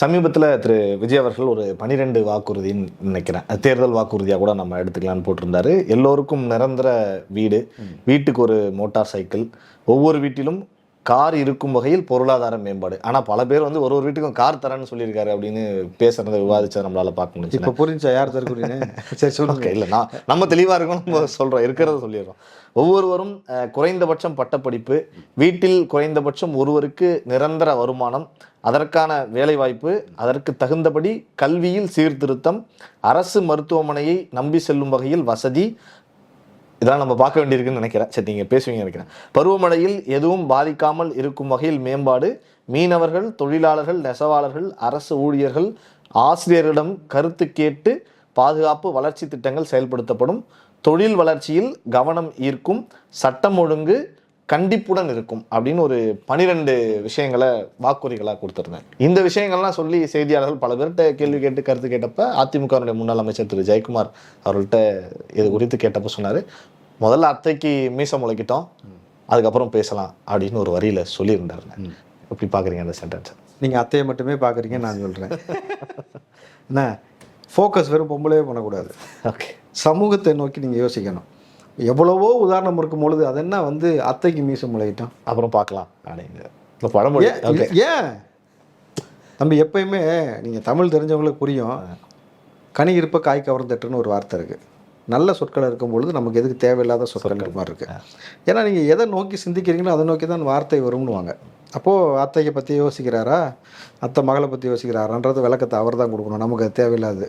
சமீபத்தில் திரு விஜய் அவர்கள் ஒரு 12 வாக்குறுதின்னு நினைக்கிறேன், தேர்தல் வாக்குறுதியாக கூட நம்ம எடுத்துக்கலான்னு போட்டிருந்தாரு. எல்லோருக்கும் நிரந்தர வீடு, வீட்டுக்கு ஒரு மோட்டார் சைக்கிள், ஒவ்வொரு வீட்டிலும் கார் இருக்கும் வகையில் பொருளாதார மேம்பாடு. ஆனால் பல பேர் வந்து ஒரு வீட்டுக்கும் கார் தரேன்னு சொல்லியிருக்காரு அப்படின்னு பேசுறதை விவாதிச்சா நம்மளால பார்க்க முடியும். இப்போ புரிஞ்சா யார் தருக்குறீங்க? சரி சொல்லுங்க. இல்லை, நம்ம தெளிவாக இருக்கணும், நம்ம சொல்கிறோம், இருக்கிறத சொல்லிடுறோம். ஒவ்வொருவரும் குறைந்தபட்சம் பட்டப்படிப்பு, வீட்டில் குறைந்தபட்சம் ஒருவருக்கு நிரந்தர வருமானம், அதற்கான வேலைவாய்ப்பு, அதற்கு தகுந்தபடி கல்வியில் சீர்திருத்தம், அரசு மருத்துவமனையை நம்பி செல்லும் வகையில் வசதி, இதெல்லாம் நம்ம பார்க்க வேண்டியிருக்குன்னு நினைக்கிறேன். சரி, நீங்கள் பேசுவீங்க நினைக்கிறேன். பருவமழையில் எதுவும் பாதிக்காமல் இருக்கும் வகையில் மேம்பாடு, மீனவர்கள், தொழிலாளர்கள், நெசவாளர்கள், அரசு ஊழியர்கள், ஆசிரியர்களிடம் கருத்து கேட்டு பாதுகாப்பு வளர்ச்சி திட்டங்கள் செயல்படுத்தப்படும், தொழில் வளர்ச்சியில் கவனம் ஈர்க்கும், சட்டம் ஒழுங்கு கண்டிப்புடன் இருக்கும் அப்படின்னு ஒரு 12 விஷயங்களை வாக்குறுதிகளாக கொடுத்துருந்தேன். இந்த விஷயங்கள்லாம் சொல்லி செய்தியாளர்கள் பல பேர்கிட்ட கேள்வி கேட்டு கருத்து கேட்டப்ப அதிமுகவுடைய முன்னாள் அமைச்சர் திரு ஜெயக்குமார் அவர்கள்ட்ட இது குறித்து கேட்டப்ப சொன்னார், முதல்ல அத்தைக்கு மீசம் முளைக்கிட்டோம், அதுக்கப்புறம் பேசலாம் அப்படின்னு ஒரு வரியில் சொல்லியிருந்தார். எப்படி பார்க்குறீங்க அந்த சென்டென்ஸை? நீங்கள் அத்தையை மட்டுமே பார்க்குறீங்க, நான் சொல்கிறேன். என்ன ஃபோக்கஸ் வெறும் பொம்பளையே பண்ணக்கூடாது. ஓகே, சமூகத்தை நோக்கி நீங்கள் யோசிக்கணும். எவ்வளவோ உதாரணம் இருக்கும் பொழுது அது என்ன வந்து அத்தைக்கு மீசம் முளையிட்டோம் அப்புறம் பார்க்கலாம் அப்படிங்கிற பழமொழி. ஏன் தம்பி, எப்பயுமே நீங்கள் தமிழ் தெரிஞ்சவங்களுக்கு புரியும், கனி இருப்ப காய் கவர்ந்தட்டுன்னு ஒரு வார்த்தை இருக்குது. நல்ல சொற்கள் இருக்கும் பொழுது நமக்கு எதுக்கு தேவையில்லாத சொற்கள் மாதிரி இருக்குது. ஏன்னா நீங்கள் எதை நோக்கி சிந்திக்கிறீங்களோ அதை நோக்கி தான் வார்த்தை வரும்னுவாங்க. அப்போது அத்தையை பற்றி யோசிக்கிறாரா, அத்தை மகளை பற்றி யோசிக்கிறாரான்றது விளக்கத்தை அவர் தான் கொடுக்கணும், நமக்கு அது தேவையில்லாது.